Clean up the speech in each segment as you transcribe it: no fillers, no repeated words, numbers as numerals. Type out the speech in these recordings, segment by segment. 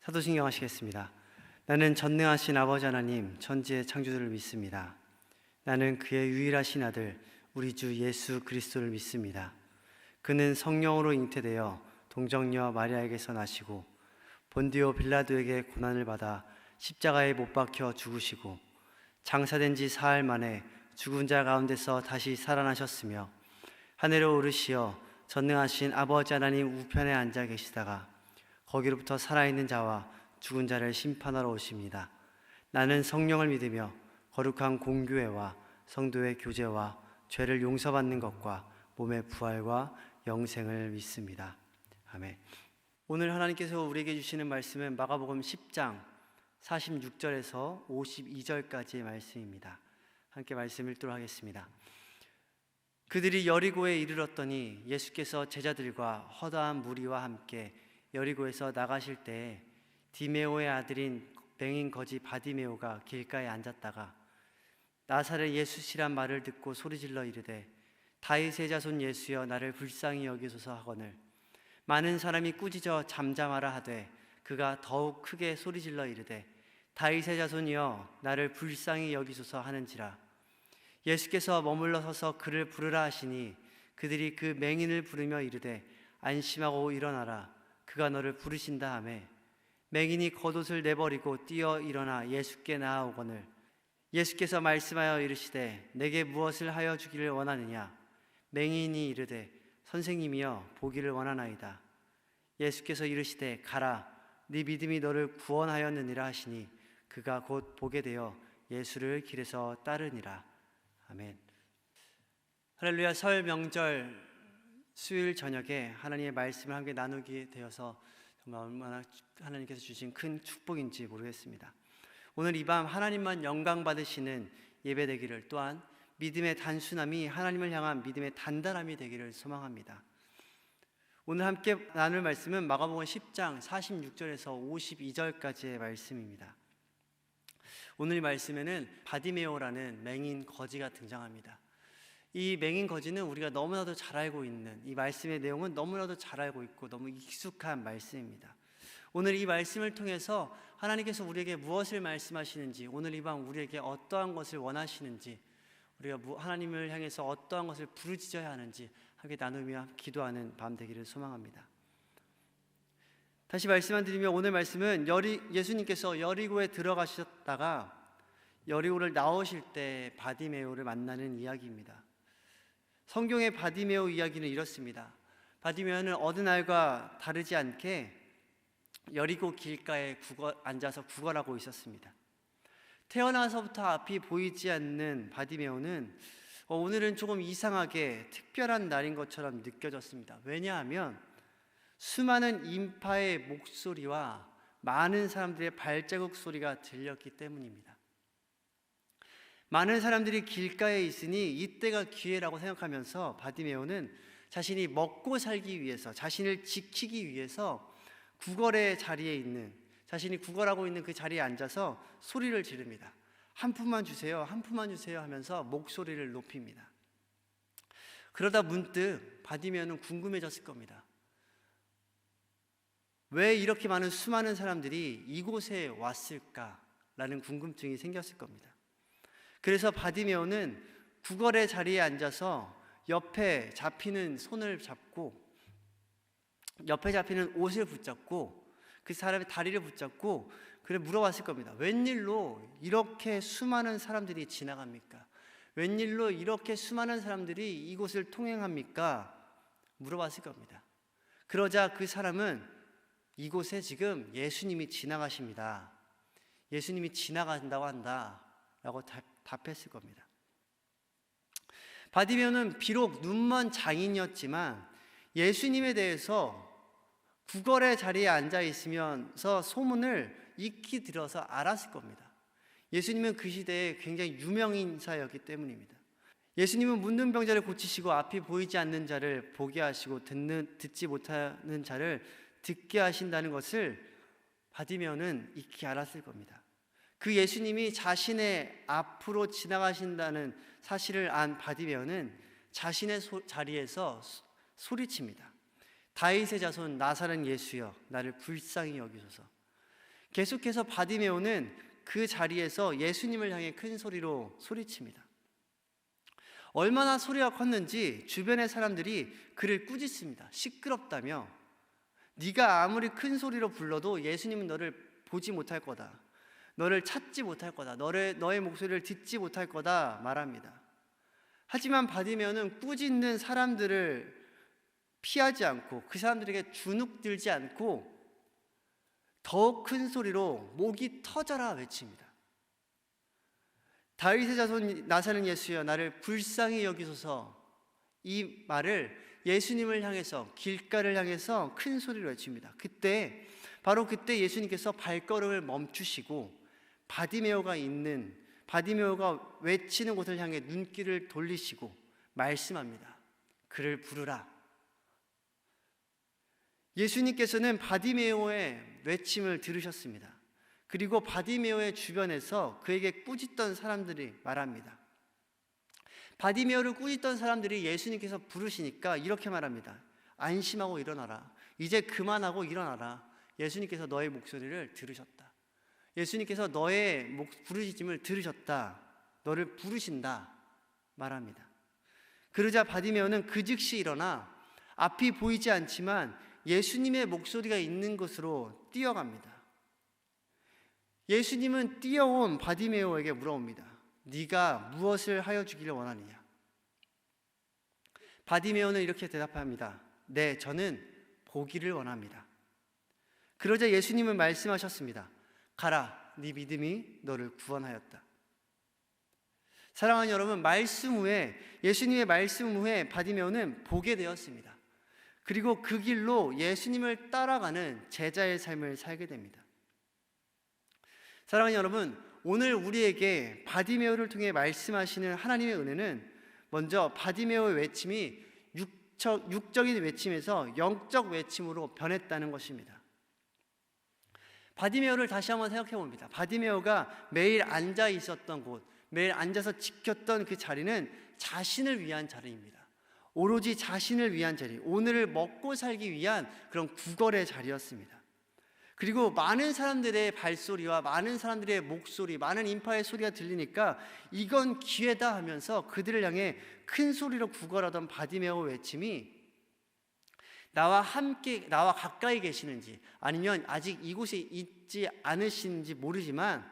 사도신경 하시겠습니다. 나는 전능하신 아버지 하나님 천지의 창조주를 믿습니다. 나는 그의 유일하신 아들 우리 주 예수 그리스도를 믿습니다. 그는 성령으로 잉태되어 동정녀 마리아에게서 나시고 본디오 빌라도에게 고난을 받아 십자가에 못 박혀 죽으시고 장사된 지 사흘 만에 죽은 자 가운데서 다시 살아나셨으며 하늘에 오르시어 전능하신 아버지 하나님 우편에 앉아 계시다가 거기로부터 살아있는 자와 죽은 자를 심판하러 오십니다. 나는 성령을 믿으며 거룩한 공교회와 성도의 교제와 죄를 용서받는 것과 몸의 부활과 영생을 믿습니다. 아멘. 오늘 하나님께서 우리에게 주시는 말씀은 마가복음 10장 46절에서 52절까지의 말씀입니다. 함께 말씀 읽도록 하겠습니다. 그들이 여리고에 이르렀더니 예수께서 제자들과 허다한 무리와 함께 여리고에서 나가실 때에 디메오의 아들인 맹인 거지 바디메오가 길가에 앉았다가 나사렛 예수시란 말을 듣고 소리질러 이르되 다윗의 자손 예수여 나를 불쌍히 여기소서 하거늘 많은 사람이 꾸짖어 잠잠하라 하되 그가 더욱 크게 소리질러 이르되 다윗의 자손이여 나를 불쌍히 여기소서 하는지라. 예수께서 머물러 서서 그를 부르라 하시니 그들이 그 맹인을 부르며 이르되 안심하고 일어나라 그가 너를 부르신다 하매 맹인이 겉옷을 내버리고 뛰어 일어나 예수께 나아오거늘 예수께서 말씀하여 이르시되 내게 무엇을 하여 주기를 원하느냐. 맹인이 이르되 선생님이여 보기를 원하나이다. 예수께서 이르시되 가라 네 믿음이 너를 구원하였느니라 하시니 그가 곧 보게 되어 예수를 길에서 따르니라. 아멘. 할렐루야. 설 명절 수요일 저녁에 하나님의 말씀을 함께 나누게 되어서 정말 얼마나 하나님께서 주신 큰 축복인지 모르겠습니다. 오늘 이 밤 하나님만 영광 받으시는 예배 되기를, 또한 믿음의 단순함이 하나님을 향한 믿음의 단단함이 되기를 소망합니다. 오늘 함께 나눌 말씀은 마가복음 10장 46절에서 52절까지의 말씀입니다. 오늘 이 말씀에는 바디메오라는 맹인 거지가 등장합니다. 이 맹인 거지는 우리가 너무나도 잘 알고 있는, 이 말씀의 내용은 너무나도 잘 알고 있고 너무 익숙한 말씀입니다. 오늘 이 말씀을 통해서 하나님께서 우리에게 무엇을 말씀하시는지, 오늘 이 밤 우리에게 어떠한 것을 원하시는지, 우리가 하나님을 향해서 어떠한 것을 부르짖어야 하는지 함께 나누며 기도하는 밤 되기를 소망합니다. 다시 말씀만 드리면 오늘 말씀은 예수님께서 여리고에 들어가셨다가 여리고를 나오실 때 바디메오를 만나는 이야기입니다. 성경의 바디메오 이야기는 이렇습니다. 바디메오는 어느 날과 다르지 않게 여리고 길가에 앉아서 구걸하고 있었습니다. 태어나서부터 앞이 보이지 않는 바디메오는 오늘은 조금 이상하게 특별한 날인 것처럼 느껴졌습니다. 왜냐하면 수많은 인파의 목소리와 많은 사람들의 발자국 소리가 들렸기 때문입니다. 많은 사람들이 길가에 있으니 이때가 기회라고 생각하면서 바디메오는 자신이 먹고 살기 위해서, 자신을 지키기 위해서 구걸의 자리에 있는, 자신이 구걸하고 있는 그 자리에 앉아서 소리를 지릅니다. 한 푼만 주세요, 한 푼만 주세요 하면서 목소리를 높입니다. 그러다 문득 바디메오는 궁금해졌을 겁니다. 왜 이렇게 많은 수많은 사람들이 이곳에 왔을까라는 궁금증이 생겼을 겁니다. 그래서 바디메오는 구걸의 자리에 앉아서 옆에 잡히는 손을 잡고, 옆에 잡히는 옷을 붙잡고, 그 사람의 다리를 붙잡고 그래 물어봤을 겁니다. 웬일로 이렇게 수많은 사람들이 지나갑니까? 웬일로 이렇게 수많은 사람들이 이곳을 통행합니까? 물어봤을 겁니다. 그러자 그 사람은 이곳에 지금 예수님이 지나가십니다. 예수님이 지나간다고 한다 라고 답했을 겁니다. 바디메오는 비록 눈먼 장인이었지만 예수님에 대해서 구걸의 자리에 앉아 있으면서 소문을 익히 들어서 알았을 겁니다. 예수님은 그 시대에 굉장히 유명인사였기 때문입니다. 예수님은 문둥 병자를 고치시고 앞이 보이지 않는 자를 보게 하시고 듣지 못하는 자를 듣게 하신다는 것을 바디메오는 익히 알았을 겁니다. 그 예수님이 자신의 앞으로 지나가신다는 사실을 안 바디메오는 자신의 자리에서 소리칩니다. 다윗의 자손 나사렛 예수여 나를 불쌍히 여기소서. 계속해서 바디메오는 그 자리에서 예수님을 향해 큰 소리로 소리칩니다. 얼마나 소리가 컸는지 주변의 사람들이 그를 꾸짖습니다. 시끄럽다며, 네가 아무리 큰 소리로 불러도 예수님은 너를 보지 못할 거다, 너를 찾지 못할 거다, 너의 목소리를 듣지 못할 거다 말합니다. 하지만 바디메오는 꾸짖는 사람들을 피하지 않고 그 사람들에게 주눅들지 않고 더욱 큰 소리로 목이 터져라 외칩니다. 다윗의 자손 나사렛 예수여, 나를 불쌍히 여기소서. 이 말을 예수님을 향해서, 길가를 향해서 큰 소리로 외칩니다. 바로 그때 예수님께서 발걸음을 멈추시고 바디메오가 외치는 곳을 향해 눈길을 돌리시고 말씀합니다. 그를 부르라. 예수님께서는 바디메오의 외침을 들으셨습니다. 그리고 바디메오의 주변에서 그에게 꾸짖던 사람들이 말합니다. 바디메오를 꾸짖던 사람들이 예수님께서 부르시니까 이렇게 말합니다. 안심하고 일어나라. 이제 그만하고 일어나라. 예수님께서 너의 목소리를 들으셨다. 예수님께서 너의 부르짖음을 들으셨다. 너를 부르신다 말합니다. 그러자 바디메오는 그 즉시 일어나 앞이 보이지 않지만 예수님의 목소리가 있는 곳으로 뛰어갑니다. 예수님은 뛰어온 바디메오에게 물어봅니다. 네가 무엇을 하여 주기를 원하느냐? 바디메오는 이렇게 대답합니다. 네, 저는 보기를 원합니다. 그러자 예수님은 말씀하셨습니다. 가라, 네 믿음이 너를 구원하였다. 사랑하는 여러분, 예수님의 말씀 후에 바디메오는 보게 되었습니다. 그리고 그 길로 예수님을 따라가는 제자의 삶을 살게 됩니다. 사랑하는 여러분, 오늘 우리에게 바디메오를 통해 말씀하시는 하나님의 은혜는 먼저 바디메오의 외침이 육적인 외침에서 영적 외침으로 변했다는 것입니다. 바디메오를 다시 한번 생각해 봅니다. 바디메오가 매일 앉아 있었던 곳, 매일 앉아서 지켰던 그 자리는 자신을 위한 자리입니다. 오로지 자신을 위한 자리, 오늘을 먹고 살기 위한 그런 구걸의 자리였습니다. 그리고 많은 사람들의 발소리와 많은 사람들의 목소리, 많은 인파의 소리가 들리니까 이건 기회다 하면서 그들을 향해 큰 소리로 구걸하던 바디메오 외침이 나와 가까이 계시는지 아니면 아직 이곳에 있지 않으신지 모르지만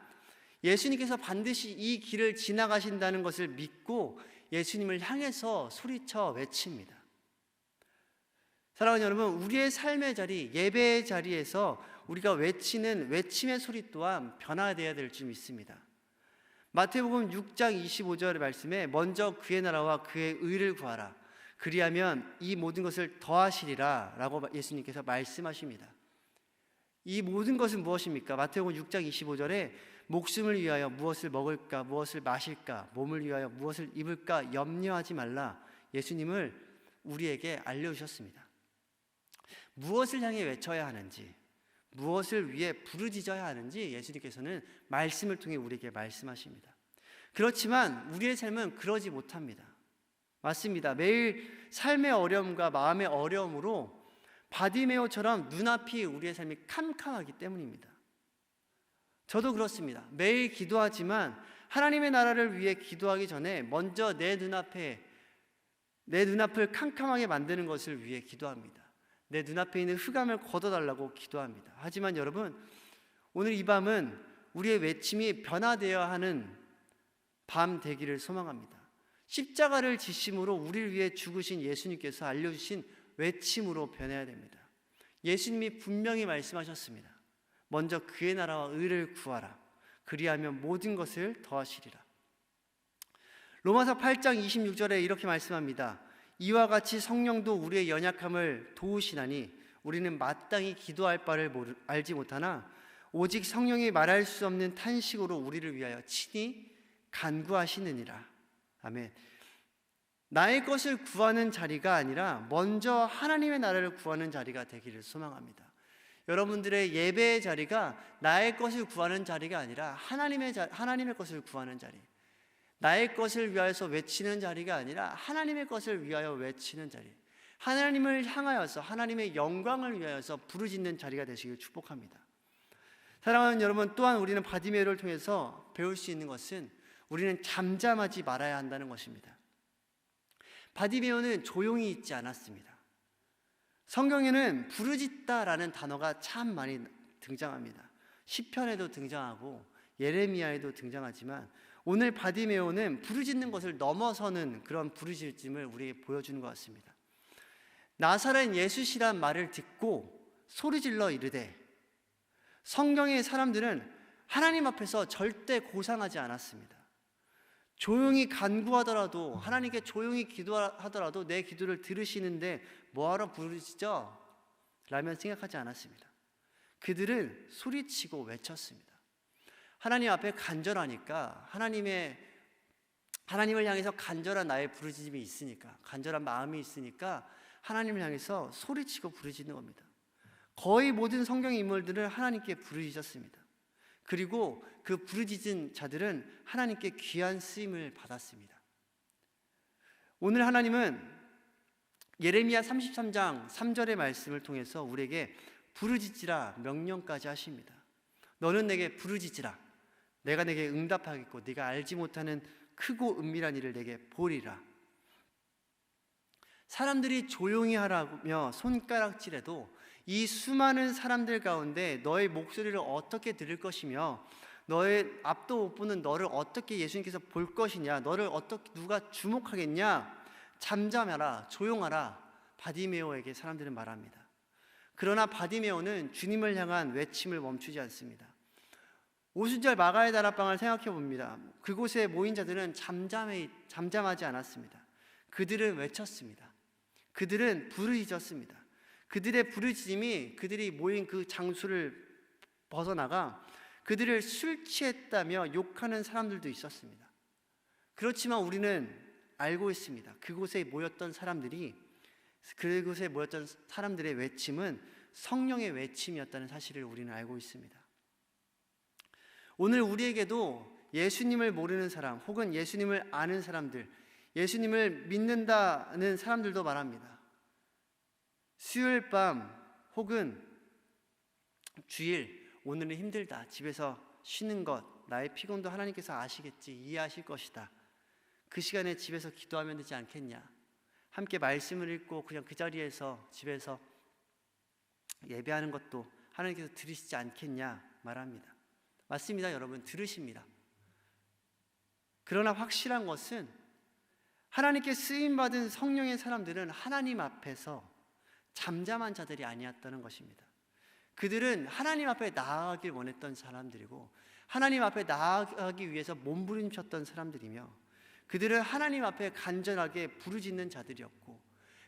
예수님께서 반드시 이 길을 지나가신다는 것을 믿고 예수님을 향해서 소리쳐 외칩니다. 사랑하는 여러분, 우리의 삶의 자리, 예배의 자리에서 우리가 외치는 외침의 소리 또한 변화되어야 될 줄 믿습니다. 마태복음 6장 25절의 말씀에 먼저 그의 나라와 그의 의를 구하라. 그리하면 이 모든 것을 더하시리라 라고 예수님께서 말씀하십니다. 이 모든 것은 무엇입니까? 마태복음 6장 25절에 목숨을 위하여 무엇을 먹을까, 무엇을 마실까, 몸을 위하여 무엇을 입을까 염려하지 말라. 예수님을 우리에게 알려주셨습니다. 무엇을 향해 외쳐야 하는지, 무엇을 위해 부르짖어야 하는지 예수님께서는 말씀을 통해 우리에게 말씀하십니다. 그렇지만 우리의 삶은 그러지 못합니다. 맞습니다. 매일 삶의 어려움과 마음의 어려움으로 바디메오처럼 눈앞이 우리의 삶이 캄캄하기 때문입니다. 저도 그렇습니다. 매일 기도하지만 하나님의 나라를 위해 기도하기 전에 먼저 내 눈앞을 캄캄하게 만드는 것을 위해 기도합니다. 내 눈앞에 있는 흑암을 걷어달라고 기도합니다. 하지만 여러분, 오늘 이 밤은 우리의 외침이 변화되어야 하는 밤 되기를 소망합니다. 십자가를 지심으로 우리를 위해 죽으신 예수님께서 알려주신 외침으로 변해야 됩니다. 예수님이 분명히 말씀하셨습니다. 먼저 그의 나라와 의를 구하라. 그리하면 모든 것을 더하시리라. 로마서 8장 26절에 이렇게 말씀합니다. 이와 같이 성령도 우리의 연약함을 도우시나니 우리는 마땅히 기도할 바를 알지 못하나 오직 성령이 말할 수 없는 탄식으로 우리를 위하여 친히 간구하시느니라. 아멘. 나의 것을 구하는 자리가 아니라 먼저 하나님의 나라를 구하는 자리가 되기를 소망합니다. 여러분들의 예배의 자리가 나의 것을 구하는 자리가 아니라 하나님의 것을 구하는 자리, 나의 것을 위하여서 외치는 자리가 아니라 하나님의 것을 위하여 외치는 자리, 하나님을 향하여서 하나님의 영광을 위하여서 부르짖는 자리가 되시길 축복합니다. 사랑하는 여러분, 또한 우리는 바디메오를 통해서 배울 수 있는 것은 우리는 잠잠하지 말아야 한다는 것입니다. 바디메오는 조용히 있지 않았습니다. 성경에는 부르짖다라는 단어가 참 많이 등장합니다. 시편에도 등장하고 예레미야에도 등장하지만 오늘 바디메오는 부르짖는 것을 넘어서는 그런 부르짖음을 우리에게 보여주는 것 같습니다. 나사렛 예수시란 말을 듣고 소리질러 이르되, 성경의 사람들은 하나님 앞에서 절대 고상하지 않았습니다. 조용히 간구하더라도, 하나님께 조용히 기도하더라도 내 기도를 들으시는데 뭐하러 부르짖어? 라면 생각하지 않았습니다. 그들은 소리치고 외쳤습니다. 하나님 앞에 간절하니까, 하나님을 향해서 간절한 나의 부르짖음이 있으니까, 간절한 마음이 있으니까 하나님을 향해서 소리치고 부르짖는 겁니다. 거의 모든 성경의 인물들은 하나님께 부르짖었습니다. 그리고 그 부르짖은 자들은 하나님께 귀한 쓰임을 받았습니다. 오늘 하나님은 예레미야 33장 3절의 말씀을 통해서 우리에게 부르짖으라 명령까지 하십니다. 너는 내게 부르짖으라. 내가 내게 응답하겠고 네가 알지 못하는 크고 은밀한 일을 내게 보리라. 사람들이 조용히 하라며 손가락질해도 이 수많은 사람들 가운데 너의 목소리를 어떻게 들을 것이며 너의 앞도 못 보는 너를 어떻게 예수님께서 볼 것이냐, 너를 어떻게 누가 주목하겠냐, 잠잠하라, 조용하라, 바디메오에게 사람들은 말합니다. 그러나 바디메오는 주님을 향한 외침을 멈추지 않습니다. 오순절 마가의 다락방을 생각해 봅니다. 그곳에 모인 자들은 잠잠하지 않았습니다. 그들은 외쳤습니다. 그들은 부르짖었습니다. 그들의 부르짖음이 그들이 모인 그 장소를 벗어나가 그들을 술 취했다며 욕하는 사람들도 있었습니다. 그렇지만 우리는 알고 있습니다. 그곳에 모였던 사람들의 외침은 성령의 외침이었다는 사실을 우리는 알고 있습니다. 오늘 우리에게도 예수님을 모르는 사람 혹은 예수님을 아는 사람들, 예수님을 믿는다는 사람들도 말합니다. 수요일 밤 혹은 주일, 오늘은 힘들다, 집에서 쉬는 것, 나의 피곤도 하나님께서 아시겠지, 이해하실 것이다, 그 시간에 집에서 기도하면 되지 않겠냐, 함께 말씀을 읽고 그냥 그 자리에서 집에서 예배하는 것도 하나님께서 들으시지 않겠냐 말합니다. 맞습니다. 여러분, 들으십니다. 그러나 확실한 것은 하나님께 쓰임받은 성령의 사람들은 하나님 앞에서 잠잠한 자들이 아니었다는 것입니다. 그들은 하나님 앞에 나아가길 원했던 사람들이고 하나님 앞에 나아가기 위해서 몸부림쳤던 사람들이며 그들은 하나님 앞에 간절하게 부르짖는 자들이었고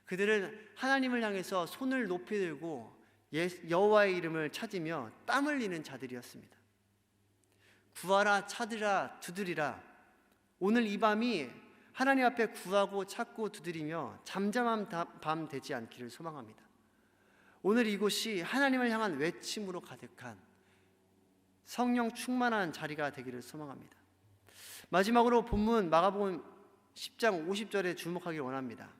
그들은 하나님을 향해서 손을 높이 들고 여호와의 이름을 찾으며 땀 흘리는 자들이었습니다. 구하라, 찾으라, 두드리라. 오늘 이 밤이 하나님 앞에 구하고 찾고 두드리며 잠잠한 밤 되지 않기를 소망합니다. 오늘 이곳이 하나님을 향한 외침으로 가득한 성령 충만한 자리가 되기를 소망합니다. 마지막으로 본문 마가복음 10장 50절에 주목하기 원합니다.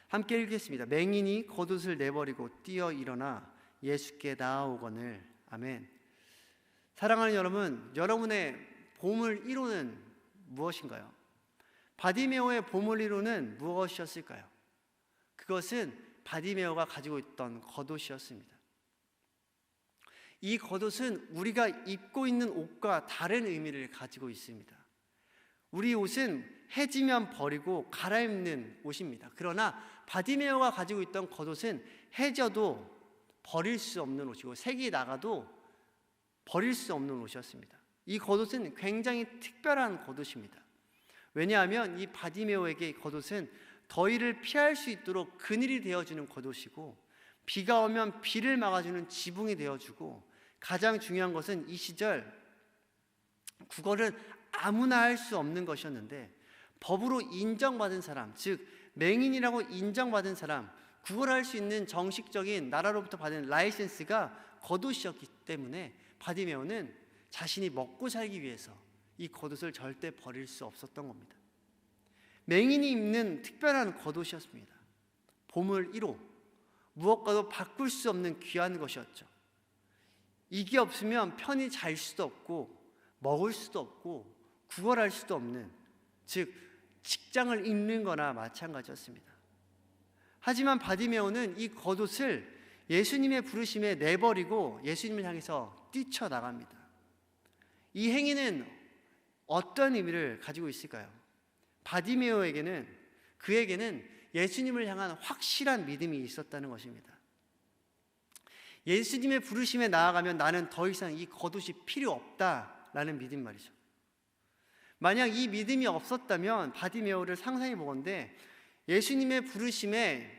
함께 읽겠습니다. 맹인이 겉옷을 내버리고 뛰어 일어나 예수께 나아오거늘. 아멘. 사랑하는 여러분, 여러분의 보물 1호는 무엇인가요? 바디메오의 보물 1호는 무엇이었을까요? 그것은 바디메오가 가지고 있던 겉옷이었습니다. 이 겉옷은 우리가 입고 있는 옷과 다른 의미를 가지고 있습니다. 우리 옷은 해지면 버리고 갈아입는 옷입니다. 그러나 바디메오가 가지고 있던 겉옷은 해져도 버릴 수 없는 옷이고 색이 나가도 버릴 수 없는 옷이었습니다. 이 겉옷은 굉장히 특별한 겉옷입니다. 왜냐하면 이 바디메오에게 이 겉옷은 더위를 피할 수 있도록 그늘이 되어주는 겉옷이고 비가 오면 비를 막아주는 지붕이 되어주고 가장 중요한 것은 이 시절 구걸은 아무나 할 수 없는 것이었는데 법으로 인정받은 사람, 즉 맹인이라고 인정받은 사람, 구걸할 수 있는 정식적인 나라로부터 받은 라이센스가 겉옷이었기 때문에 바디메오는 자신이 먹고 살기 위해서 이 겉옷을 절대 버릴 수 없었던 겁니다. 맹인이 입는 특별한 겉옷이었습니다. 보물 1호, 무엇과도 바꿀 수 없는 귀한 것이었죠. 이게 없으면 편히 잘 수도 없고 먹을 수도 없고 구걸할 수도 없는, 즉 직장을 잃는 거나 마찬가지였습니다. 하지만 바디메오는 이 겉옷을 예수님의 부르심에 내버리고 예수님을 향해서 뛰쳐나갑니다. 이 행위는 어떤 의미를 가지고 있을까요? 바디메오에게는, 그에게는 예수님을 향한 확실한 믿음이 있었다는 것입니다. 예수님의 부르심에 나아가면 나는 더 이상 이 겉옷이 필요 없다라는 믿음 말이죠. 만약 이 믿음이 없었다면 바디메오를 상상해 보건대 예수님의 부르심에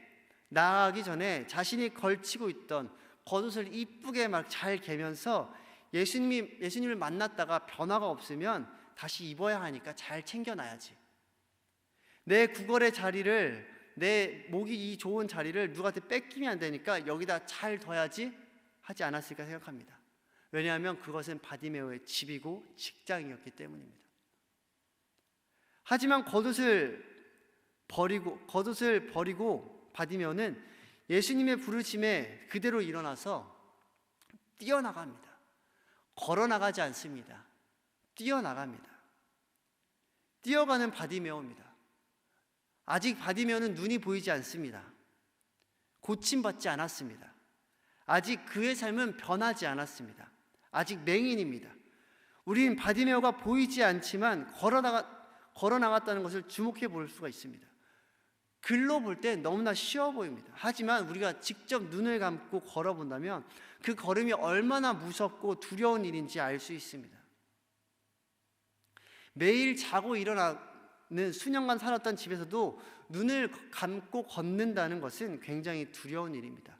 나아가기 전에 자신이 걸치고 있던 겉옷을 이쁘게 막 잘 개면서 예수님을 만났다가 변화가 없으면 다시 입어야 하니까 잘 챙겨놔야지. 내 구걸의 자리를, 내 목이 이 좋은 자리를 누구한테 뺏기면 안 되니까 여기다 잘 둬야지 하지 않았을까 생각합니다. 왜냐하면 그것은 바디메오의 집이고 직장이었기 때문입니다. 하지만 겉옷을 버리고 바디메오는 예수님의 부르심에 그대로 일어나서 뛰어나갑니다. 걸어나가지 않습니다. 뛰어나갑니다. 뛰어가는 바디메오입니다. 아직 바디메오는 눈이 보이지 않습니다. 고침받지 않았습니다. 아직 그의 삶은 변하지 않았습니다. 아직 맹인입니다. 우린 바디메오가 보이지 않지만 걸어나갔다는 것을 주목해 볼 수가 있습니다. 글로 볼 때 너무나 쉬워 보입니다. 하지만 우리가 직접 눈을 감고 걸어본다면 그 걸음이 얼마나 무섭고 두려운 일인지 알 수 있습니다. 매일 자고 일어나는 수년간 살았던 집에서도 눈을 감고 걷는다는 것은 굉장히 두려운 일입니다.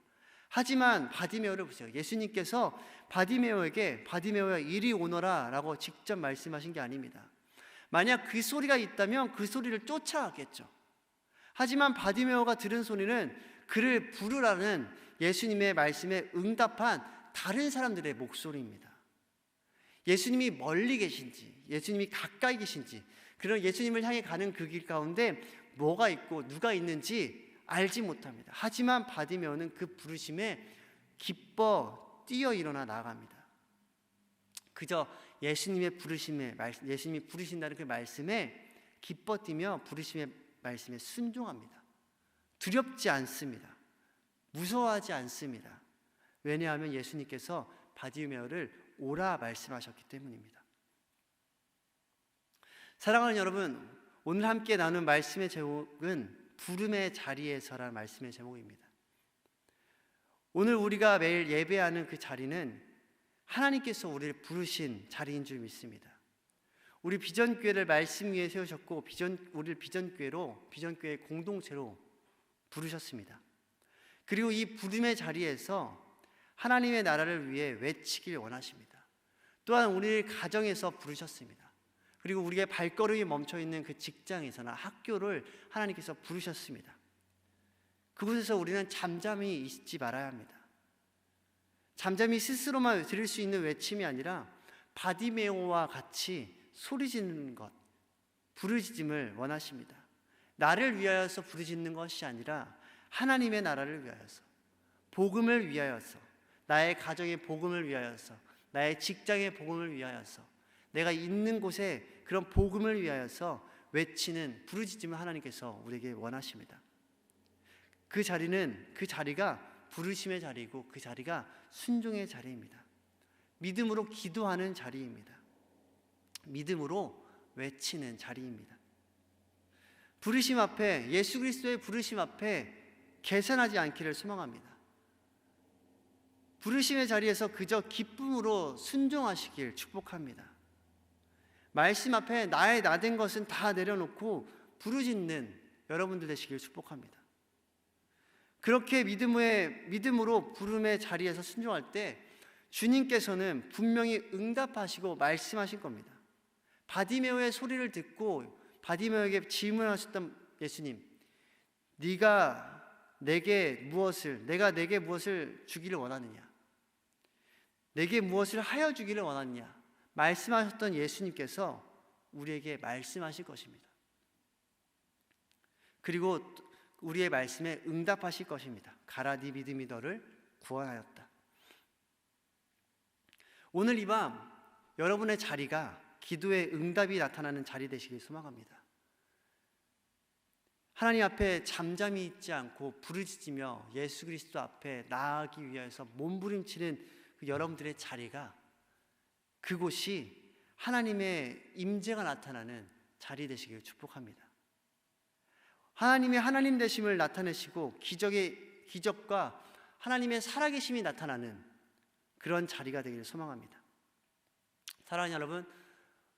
하지만 바디메오를 보세요. 예수님께서 바디메오에게 바디메오야 이리 오너라 라고 직접 말씀하신 게 아닙니다. 만약 그 소리가 있다면 그 소리를 쫓아가겠죠. 하지만 바디메오가 들은 소리는 그를 부르라는 예수님의 말씀에 응답한 다른 사람들의 목소리입니다. 예수님이 멀리 계신지, 예수님이 가까이 계신지, 그런 예수님을 향해 가는 그 길 가운데 뭐가 있고 누가 있는지 알지 못합니다. 하지만 바디메오는 그 부르심에 기뻐 뛰어 일어나 나아갑니다. 그저 예수님의 부르심에, 예수님이 부르신다는 그 말씀에 기뻐 뛰며 부르심의 말씀에 순종합니다. 두렵지 않습니다. 무서워하지 않습니다. 왜냐하면 예수님께서 바디메오를 오라 말씀하셨기 때문입니다. 사랑하는 여러분, 오늘 함께 나눈 말씀의 제목은 부름의 자리에서라는 말씀의 제목입니다. 오늘 우리가 매일 예배하는 그 자리는 하나님께서 우리를 부르신 자리인 줄 믿습니다. 우리 비전교회를 말씀 위에 세우셨고 우리를 비전교회 공동체로 부르셨습니다. 그리고 이 부름의 자리에서 하나님의 나라를 위해 외치길 원하십니다. 또한 우리를 가정에서 부르셨습니다. 그리고 우리의 발걸음이 멈춰있는 그 직장에서나 학교를 하나님께서 부르셨습니다. 그곳에서 우리는 잠잠히 있지 말아야 합니다. 잠잠히 스스로만 들을 수 있는 외침이 아니라 바디메오와 같이 소리지르는 것, 부르짖음을 원하십니다. 나를 위하여서 부르짖는 것이 아니라 하나님의 나라를 위하여서, 복음을 위하여서, 나의 가정의 복음을 위하여서, 나의 직장의 복음을 위하여서, 내가 있는 곳에 그런 복음을 위하여서 외치는 부르짖음을 하나님께서 우리에게 원하십니다. 그 자리가 부르심의 자리이고 그 자리가 순종의 자리입니다. 믿음으로 기도하는 자리입니다. 믿음으로 외치는 자리입니다. 부르심 앞에, 예수 그리스도의 부르심 앞에 계산하지 않기를 소망합니다. 부르심의 자리에서 그저 기쁨으로 순종하시길 축복합니다. 말씀 앞에 나의 나된 것은 다 내려놓고 부르짖는 여러분들 되시길 축복합니다. 그렇게 믿음으로 부름의 자리에서 순종할 때 주님께서는 분명히 응답하시고 말씀하실 겁니다. 바디메오의 소리를 듣고 바디메오에게 질문하셨던 예수님, 내가 내게 무엇을 주기를 원하느냐? 내게 무엇을 하여 주기를 원하느냐? 말씀하셨던 예수님께서 우리에게 말씀하실 것입니다. 그리고 우리의 말씀에 응답하실 것입니다. 가라, 네 믿음이 너를 구원하였다. 오늘 이 밤 여러분의 자리가 기도의 응답이 나타나는 자리 되시길 소망합니다. 하나님 앞에 잠잠히 있지 않고 부르짖으며 예수 그리스도 앞에 나아가기 위해서 몸부림치는 그 여러분들의 자리가, 그곳이 하나님의 임재가 나타나는 자리 되시길 축복합니다. 하나님의 하나님 되심을 나타내시고 기적과 하나님의 살아계심이 나타나는 그런 자리가 되기를 소망합니다. 사랑하는 여러분,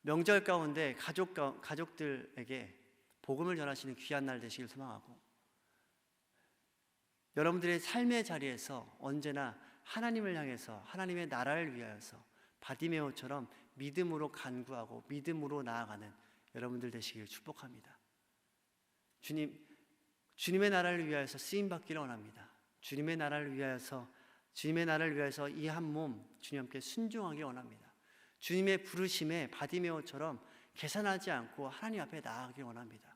명절 가운데 가족들에게 복음을 전하시는 귀한 날 되시길 소망하고, 여러분들의 삶의 자리에서 언제나 하나님을 향해서 하나님의 나라를 위하여서 바디메오처럼 믿음으로 간구하고 믿음으로 나아가는 여러분들 되시길 축복합니다. 주님의 나라를 위하여서 쓰임받기를 원합니다. 주님의 나라를 위하여서 이 한 몸 주님께 순종하기를 원합니다. 주님의 부르심에 바디메오처럼 계산하지 않고 하나님 앞에 나아가기를 원합니다.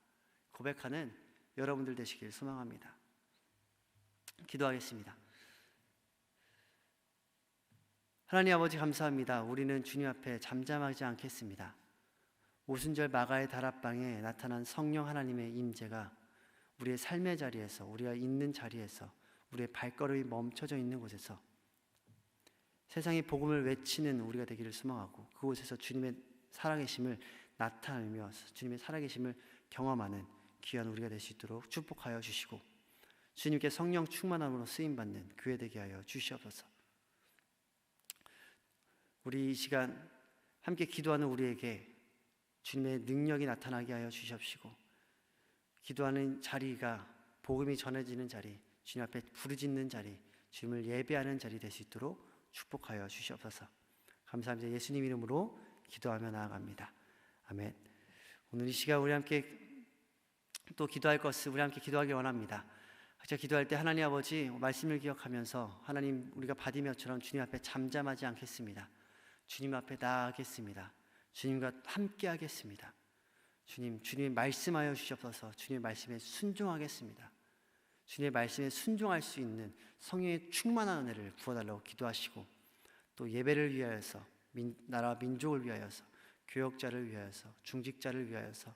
고백하는 여러분들 되시길 소망합니다. 기도하겠습니다. 하나님 아버지 감사합니다. 우리는 주님 앞에 잠잠하지 않겠습니다. 오순절 마가의 다락방에 나타난 성령 하나님의 임재가 우리의 삶의 자리에서, 우리가 있는 자리에서, 우리의 발걸음이 멈춰져 있는 곳에서 세상의 복음을 외치는 우리가 되기를 소망하고, 그곳에서 주님의 살아계심을 나타내며 주님의 살아계심을 경험하는 귀한 우리가 될 수 있도록 축복하여 주시고, 주님께 성령 충만함으로 쓰임받는 교회 되게 하여 주시옵소서. 우리 이 시간 함께 기도하는 우리에게 주님의 능력이 나타나게 하여 주시옵시고, 기도하는 자리가 복음이 전해지는 자리, 주님 앞에 부르짖는 자리, 주님을 예배하는 자리 될 수 있도록 축복하여 주시옵소서. 감사합니다. 예수님 이름으로 기도하며 나아갑니다. 아멘. 오늘 이 시간 우리 함께 또 기도할 것을 우리 함께 기도하기 원합니다. 제가 기도할 때 하나님 아버지 말씀을 기억하면서, 하나님 우리가 바디메오처럼 주님 앞에 잠잠하지 않겠습니다. 주님 앞에 나아가겠습니다. 주님과 함께 하겠습니다. 주님이 말씀하여 주시옵소서. 주님의 말씀에 순종하겠습니다. 주님의 말씀에 순종할 수 있는 성령의 충만한 은혜를 부어달라고 기도하시고, 또 예배를 위하여서, 나라와 민족을 위하여서, 교역자를 위하여서, 중직자를 위하여서,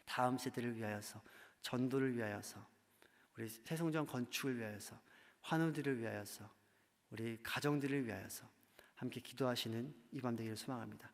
다음 세대를 위하여서, 전도를 위하여서, 우리 새성전 건축을 위하여서, 환우들을 위하여서, 우리 가정들을 위하여서 함께 기도하시는 이 밤 되기를 소망합니다.